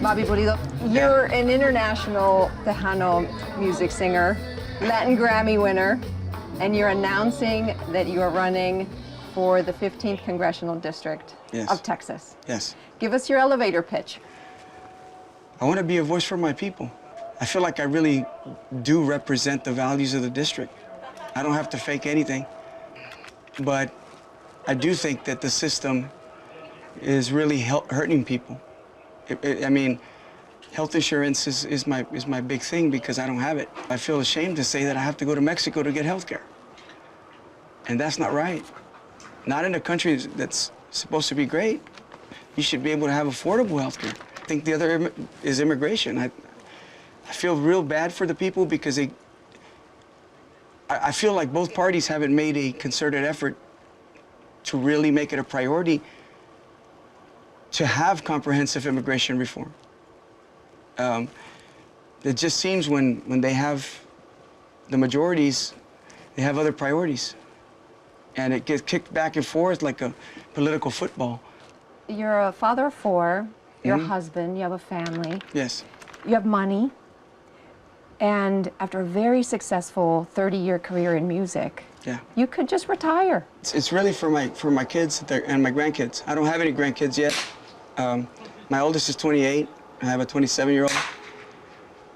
Bobby Pulido, you're an international Tejano music singer, Latin Grammy winner, and you're announcing that you are running for the 15th Congressional District of Texas. Yes. Give us your elevator pitch. I want to be a voice for my people. I feel like I really do represent the values of the district. I don't have to fake anything, but I do think that the system is really hurting people. I mean, health insurance is my big thing because I don't have it. I feel ashamed to say that I have to go to Mexico to get health care. And that's not right. Not in a country that's supposed to be great. You should be able to have affordable health care. I think the other is immigration. I feel real bad for the people because I feel like both parties haven't made a concerted effort to really make it a priority to have comprehensive immigration reform. It just seems when they have the majorities, they have other priorities. And it gets kicked back and forth like a political football. You're a father of four, you're a husband, you have a family. Yes. You have money. And after a very successful 30-year career in music, you could just retire. It's really for my kids and my grandkids. I don't have any grandkids yet. My oldest is 28. I have a 27-year-old.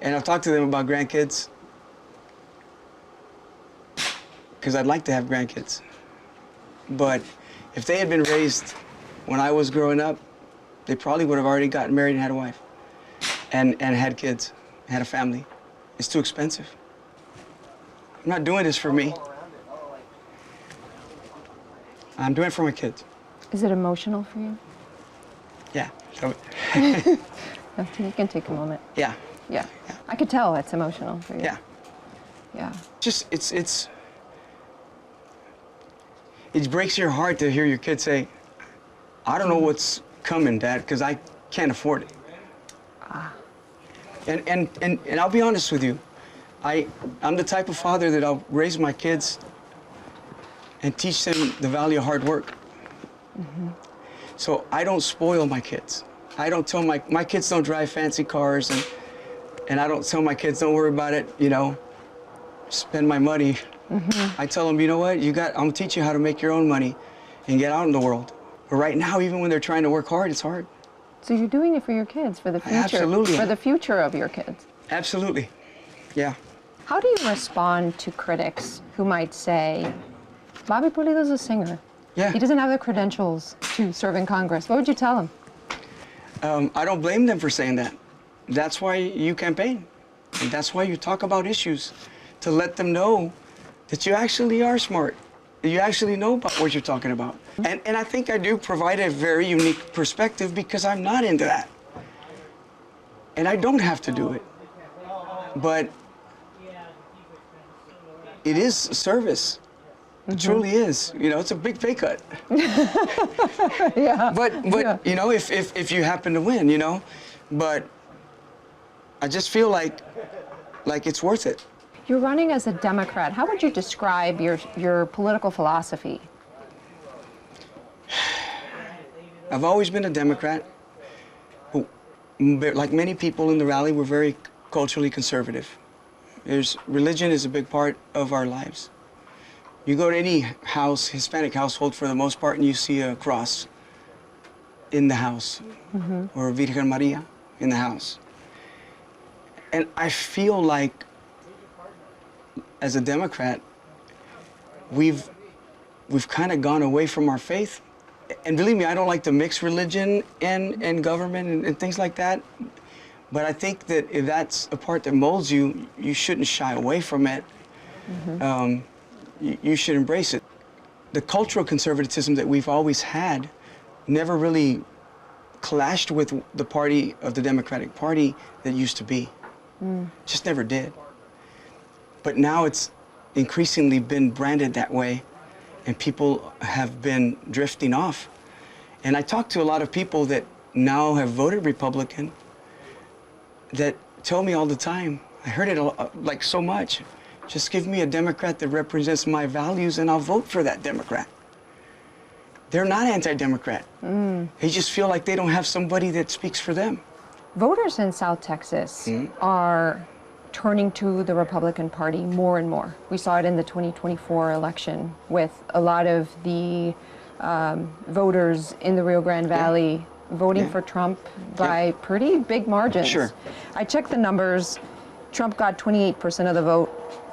And I've talked to them about grandkids because I'd like to have grandkids. But if they had been raised when I was growing up, they probably would have already gotten married and had a wife and had kids, had a family. It's too expensive. I'm not doing this for me. I'm doing it for my kids. Is it emotional for you? Yeah. You can take a moment. Yeah. Yeah. I could tell it's emotional for you. Yeah. Yeah. Just, it breaks your heart to hear your kid say, I don't know what's coming, Dad, because I can't afford it. And I'll be honest with you, I'm the type of father that I'll raise my kids and teach them the value of hard work. So I don't spoil my kids. I don't tell my kids don't drive fancy cars, and I don't tell my kids don't worry about it, you know, spend my money. I tell them, you know what, I'm gonna teach you how to make your own money and get out in the world. But right now, even when they're trying to work hard, it's hard. So you're doing it for your kids, for the future. Absolutely. For the future of your kids. Absolutely, yeah. How do you respond to critics who might say, Bobby Pulido's a singer. Yeah. He doesn't have the credentials to serve in Congress. What would you tell them? I don't blame them for saying that. That's why you campaign. And that's why you talk about issues, to let them know that you actually are smart, that you actually know about what you're talking about. And I think I do provide a very unique perspective because I'm not into that. And I don't have to do it. But it is service. It truly is. You know, it's a big pay cut. Yeah. But you know, if you happen to win, you know, but I just feel like it's worth it. You're running as a Democrat. How would you describe your political philosophy? I've always been a Democrat. Like many people in the rally, we're very culturally conservative. Religion is a big part of our lives. You go to any house, Hispanic household for the most part, and you see a cross in the house, or Virgen Maria in the house. And I feel like, as a Democrat, we've kind of gone away from our faith. And believe me, I don't like to mix religion and government and things like that. But I think that if that's a part that molds you, you shouldn't shy away from it. You should embrace it. The cultural conservatism that we've always had never really clashed with the party of the Democratic Party that used to be. Just never did. But now it's increasingly been branded that way, and people have been drifting off. And I talk to a lot of people that now have voted Republican that tell me all the time, I heard it like so much, just give me a Democrat that represents my values and I'll vote for that Democrat. They're not anti-Democrat. They just feel like they don't have somebody that speaks for them. Voters in South Texas are turning to the Republican Party more and more. We saw it in the 2024 election with a lot of the voters in the Rio Grande Valley voting for Trump by pretty big margins. Sure. I checked the numbers. Trump got 28% of the vote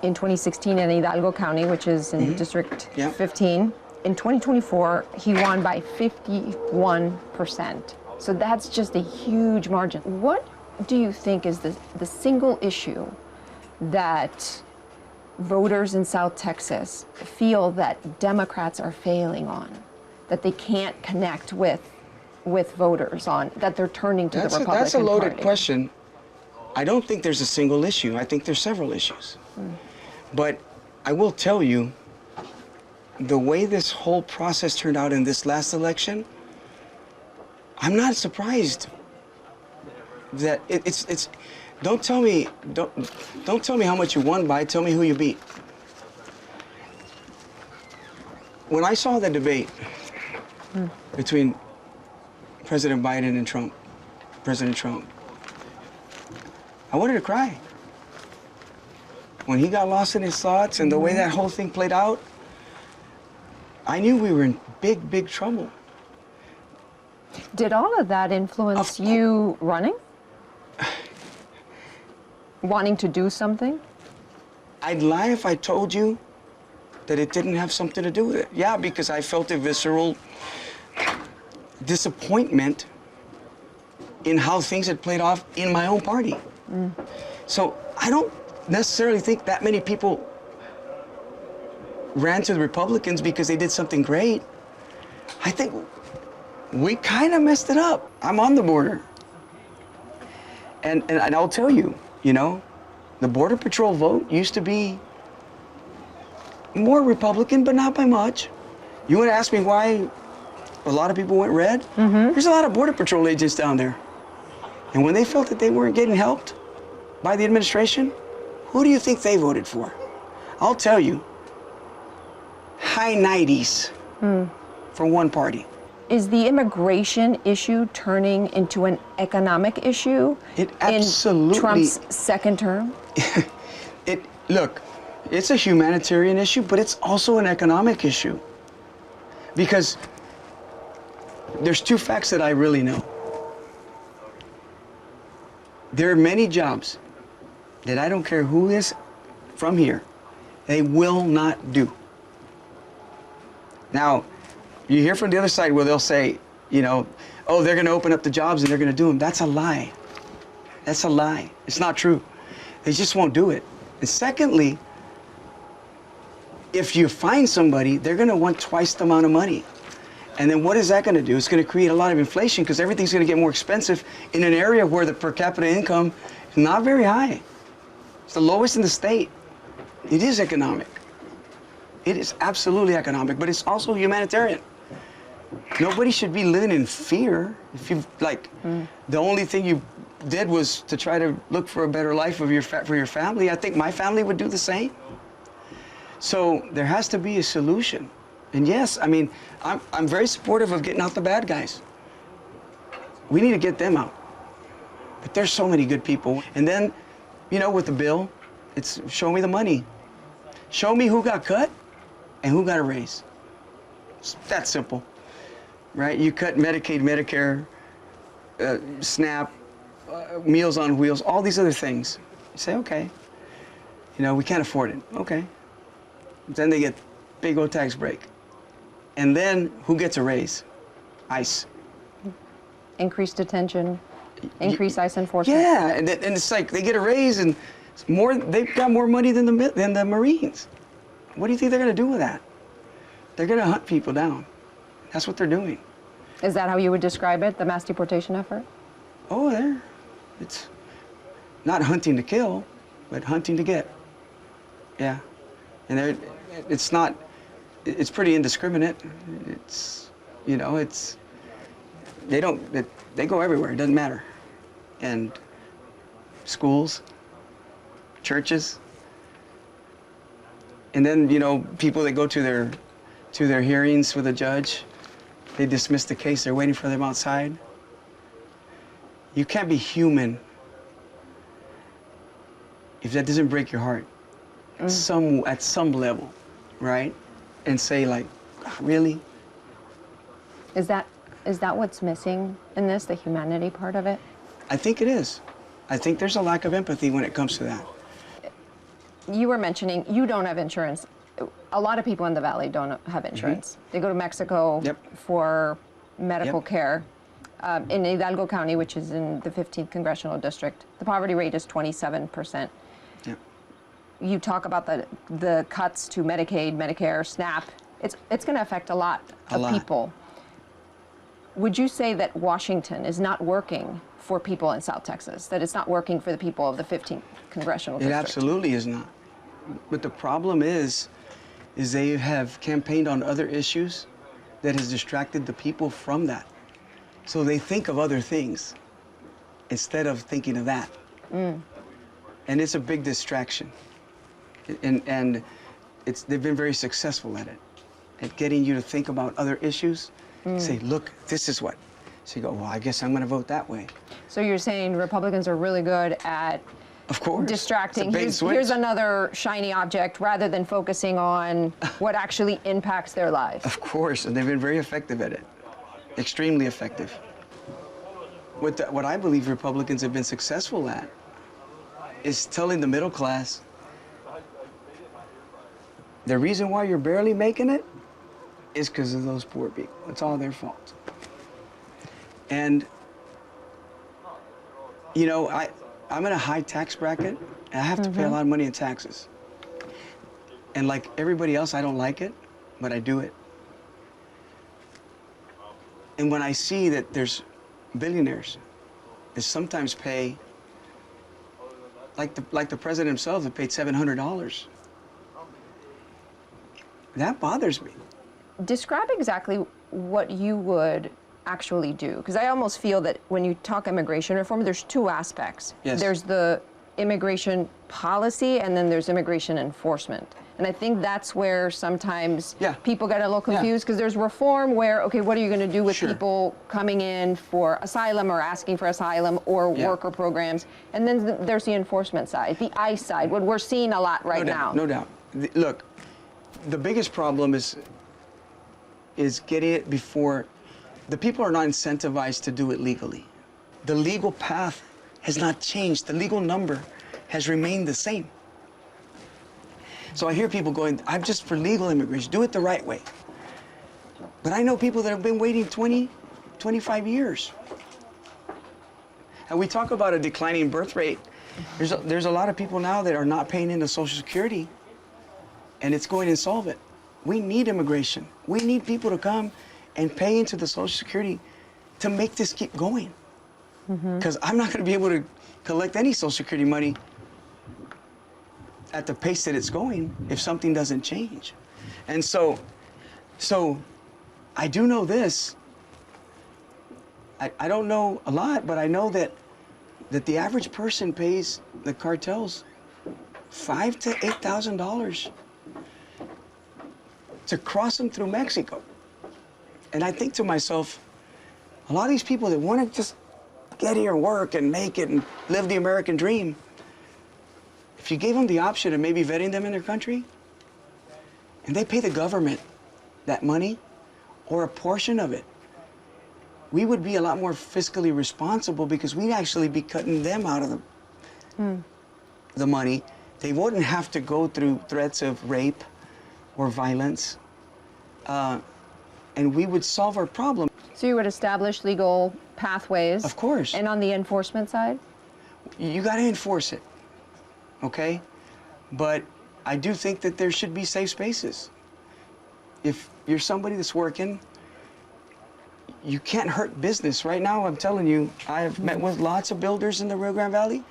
in 2016 in Hidalgo County, which is in District 15. In 2024, he won by 51%. So that's just a huge margin. What do you think is the single issue that voters in South Texas feel that Democrats are failing on, that they can't connect with voters on, that they're turning to the Republican Party? That's a loaded question. I don't think there's a single issue. I think there's several issues. But I will tell you, the way this whole process turned out in this last election, I'm not surprised that it's don't tell me how much you won by, tell me who you beat. When I saw the debate between President Biden and President Trump, I wanted to cry. When he got lost in his thoughts and the way that whole thing played out, I knew we were in big, big trouble. Did all of that influence you running? Wanting to do something? I'd lie if I told you that it didn't have something to do with it. Yeah, because I felt a visceral disappointment in how things had played off in my own party. So I don't necessarily think that many people ran to the Republicans because they did something great. I think we kind of messed it up. I'm on the border. And I'll tell you, you know, the Border Patrol vote used to be more Republican, but not by much. You want to ask me why a lot of people went red? There's a lot of Border Patrol agents down there. And when they felt that they weren't getting helped by the administration, who do you think they voted for? I'll tell you, high 90s for one party. Is the immigration issue turning into an economic issue It absolutely, in Trump's second term? Look, it's a humanitarian issue, but it's also an economic issue. Because there's two facts that I really know. There are many jobs that I don't care who is from here, they will not do. Now, you hear from the other side where they'll say, you know, oh, they're going to open up the jobs and they're going to do them. That's a lie. That's a lie. It's not true. They just won't do it. And secondly, if you find somebody, they're going to want twice the amount of money. And then what is that going to do? It's going to create a lot of inflation because everything's going to get more expensive in an area where the per capita income is not very high. It's the lowest in the state. It is economic. It is absolutely economic, but it's also humanitarian. Nobody should be living in fear. If you the only thing you did was to try to look for a better life for your family. I think my family would do the same. So there has to be a solution. And yes, I mean, I'm very supportive of getting out the bad guys. We need to get them out. But there's so many good people. And then, you know, with the bill, it's show me the money. Show me who got cut and who got a raise. It's that simple, right? You cut Medicaid, Medicare, SNAP, Meals on Wheels, all these other things. You say, okay, you know, we can't afford it. Okay. Then they get big old tax break. And then who gets a raise? ICE. Increased detention, increased ICE enforcement. Yeah, and it's like they get a raise and more. They've got more money than the Marines. What do you think they're going to do with that? They're going to hunt people down. That's what they're doing. Is that how you would describe it, the mass deportation effort? Oh, it's not hunting to kill, but hunting to get. Yeah, and it's not. It's pretty indiscriminate. It's, you know, it's. They go everywhere. It doesn't matter. And schools, churches, and then, you know, people that go to their hearings with a judge, they dismiss the case. They're waiting for them outside. You can't be human if that doesn't break your heart at some level, right? And say like, really? Is that what's missing in this, the humanity part of it? I think it is. I think there's a lack of empathy when it comes to that. You were mentioning you don't have insurance. A lot of people in the Valley don't have insurance. They go to Mexico for medical care. In Hidalgo County, which is in the 15th Congressional District, the poverty rate is 27%. Yep. You talk about the cuts to Medicaid, Medicare, SNAP. It's going to affect a lot of people. Would you say that Washington is not working for people in South Texas, that it's not working for the people of the 15th Congressional District? It absolutely is not. But the problem is they have campaigned on other issues that has distracted the people from that. So they think of other things instead of thinking of that. And it's a big distraction. And they've been very successful at getting you to think about other issues. Say, look, this is what. So you go, well, I guess I'm going to vote that way. So you're saying Republicans are really good at of course. Distracting. Here's another shiny object rather than focusing on what actually impacts their lives. Of course, and they've been very effective at it. Extremely effective. What I believe Republicans have been successful at is telling the middle class, the reason why you're barely making it is because of those poor people. It's all their fault. And, you know, I'm in a high tax bracket, and I have to pay a lot of money in taxes. And like everybody else, I don't like it, but I do it. And when I see that there's billionaires that sometimes pay, like the president himself, that paid $700, that bothers me. Describe exactly what you would actually do, because I almost feel that when you talk immigration reform, there's two aspects. Yes. There's the immigration policy, and then there's immigration enforcement. And I think that's where sometimes people get a little confused, because there's reform where, okay, what are you going to do with people coming in for asylum or asking for asylum or worker programs? And then there's the enforcement side, the ICE side, what we're seeing a lot right now. No doubt. Look, the biggest problem is getting it before. The people are not incentivized to do it legally. The legal path has not changed. The legal number has remained the same. So I hear people going, I'm just for legal immigration, do it the right way. But I know people that have been waiting 20, 25 years. And we talk about a declining birth rate. There's a lot of people now that are not paying into Social Security, and it's going insolvent. We need immigration. We need people to come and pay into the Social Security to make this keep going. Because I'm not going to be able to collect any Social Security money at the pace that it's going if something doesn't change. And so I do know this. I don't know a lot, but I know that the average person pays the cartels $5,000 to $8,000 to cross them through Mexico. And I think to myself, a lot of these people that want to just get here and work and make it and live the American dream, if you gave them the option of maybe vetting them in their country, and they pay the government that money or a portion of it, we would be a lot more fiscally responsible, because we'd actually be cutting them out of the money. They wouldn't have to go through threats of rape or violence, and we would solve our problem. So you would establish legal pathways. Of course. And on the enforcement side? You got to enforce it, okay? But I do think that there should be safe spaces. If you're somebody that's working, you can't hurt business. Right now, I'm telling you, I have met with lots of builders in the Rio Grande Valley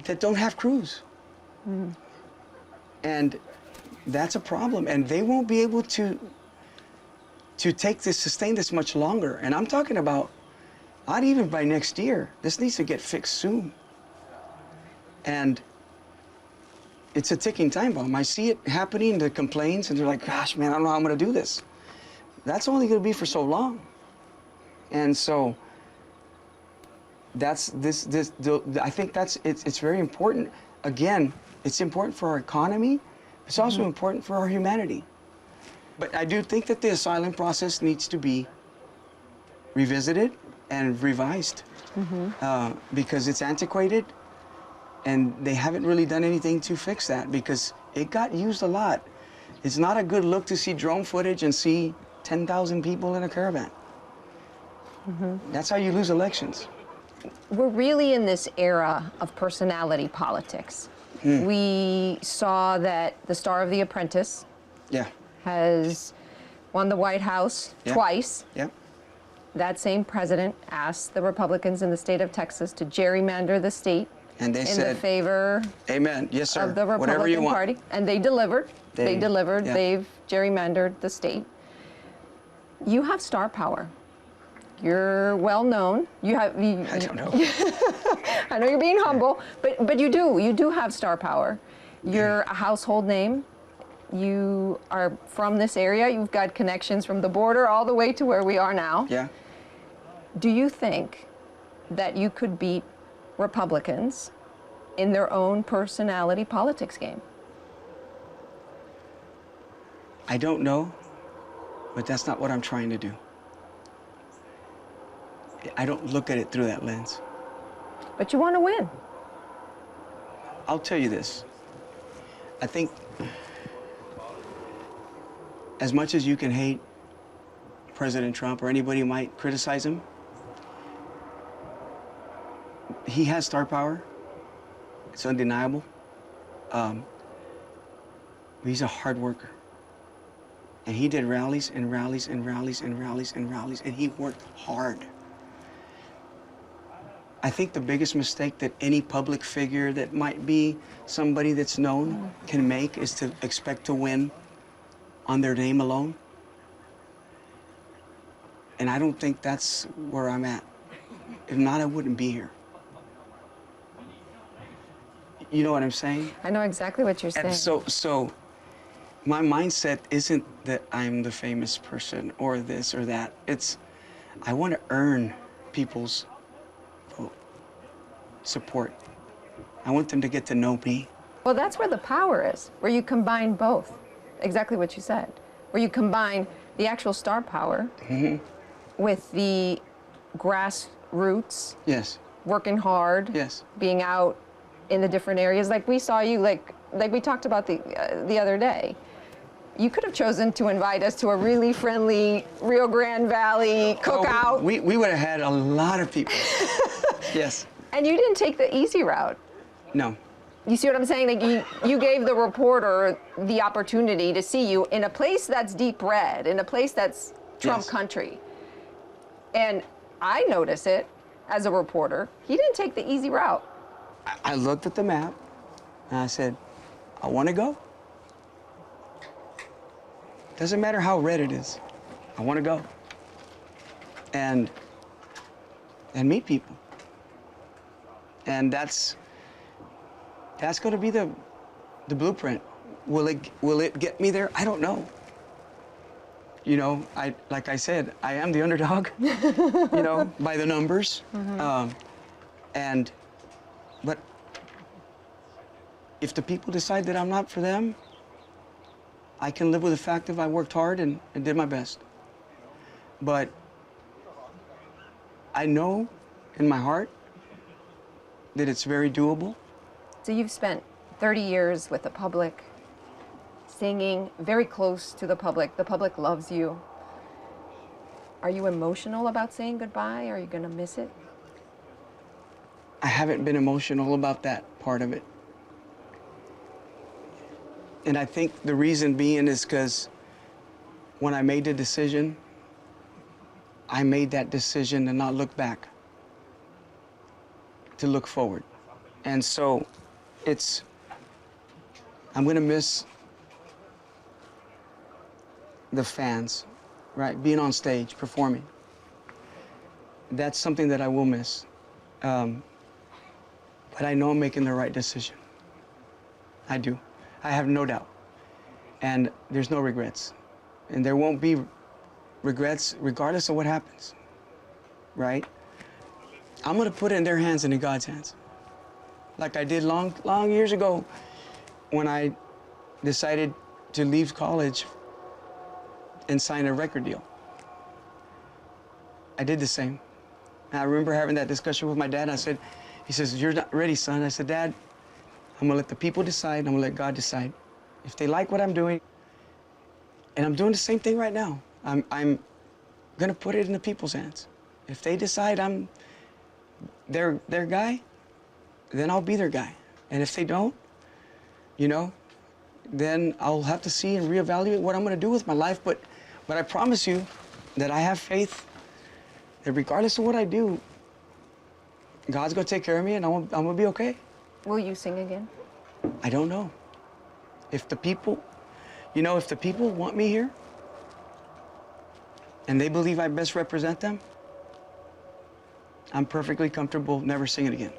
that don't have crews. And that's a problem. And they won't be able to sustain this much longer. And I'm talking about not even by next year. This needs to get fixed soon. And it's a ticking time bomb. I see it happening, the complaints, and they're like, gosh, man, I don't know how I'm going to do this. That's only going to be for so long. And so I think it's very important. Again, it's important for our economy. It's also important for our humanity. But I do think that the asylum process needs to be revisited and revised because it's antiquated, and they haven't really done anything to fix that because it got used a lot. It's not a good look to see drone footage and see 10,000 people in a caravan. That's how you lose elections. We're really in this era of personality politics. We saw that the star of The Apprentice Yeah. has won the White House twice. Yep. That same president asked the Republicans in the state of Texas to gerrymander the state And they in said, the favor amen, yes, sir. of the Whatever you Republican want. Party. And they delivered. They delivered. yeah. They've gerrymandered the state. You have star power. You're well known. I don't know. I know you're being humble, but you do have star power. You're a household name. You are from this area. You've got connections from the border all the way to where we are now. Yeah. Do you think that you could beat Republicans in their own personality politics game? I don't know, but that's not what I'm trying to do. I don't look at it through that lens. But you want to win. I'll tell you this. I think as much as you can hate President Trump or anybody who might criticize him, he has star power. It's undeniable. He's a hard worker. And he did rallies and rallies and rallies and rallies and rallies, and he worked hard. I think the biggest mistake that any public figure that might be somebody that's known can make is to expect to win on their name alone. And I don't think that's where I'm at. If not, I wouldn't be here. You know what I'm saying? I know exactly what you're saying. And so my mindset isn't that I'm the famous person or this or that. It's, I want to earn people's support. I want them to get to know me. Well, that's where the power is, where you combine both. Exactly what you said. Where you combine the actual star power with the grassroots, Yes. working hard, Yes. being out in the different areas. Like we saw you, like we talked about the other day. You could have chosen to invite us to a really friendly Rio Grande Valley cookout. Oh, we would have had a lot of people. Yes. And you didn't take the easy route. No. You see what I'm saying? Like you gave the reporter the opportunity to see you in a place that's deep red, in a place that's Trump country. And I notice it as a reporter. He didn't take the easy route. I looked at the map and I said, I want to go. Doesn't matter how red it is. I want to go. And meet people. And that's going to be the blueprint. Will it get me there? I don't know. You know, like I said, I am the underdog. You know, by the numbers. But if the people decide that I'm not for them, I can live with the fact that I worked hard and did my best. But I know in my heart that it's very doable. So you've spent 30 years with the public, singing, very close to the public. The public loves you. Are you emotional about saying goodbye? Are you going to miss it? I haven't been emotional about that part of it. And I think the reason being is because when I made the decision, I made that decision to not look back, to look forward. And so I'm gonna miss the fans, right? Being on stage, performing. That's something that I will miss. But I know I'm making the right decision. I do. I have no doubt. And there's no regrets. And there won't be regrets regardless of what happens, right? I'm gonna put it in their hands and in God's hands. Like I did long years ago when I decided to leave college and sign a record deal. I did the same. And I remember having that discussion with my dad. He says, "You're not ready, son." I said, "Dad, I'm gonna let the people decide. I'm gonna let God decide. If they like what I'm doing," and I'm doing the same thing right now. I'm gonna put it in the people's hands. If they decide I'm their guy, then I'll be their guy. And if they don't, you know, then I'll have to see and reevaluate what I'm gonna do with my life. But I promise you that I have faith that regardless of what I do, God's gonna take care of me and I'm gonna be okay. Will you sing again? I don't know. If the people, you know, if the people want me here and they believe I best represent them, I'm perfectly comfortable never singing again.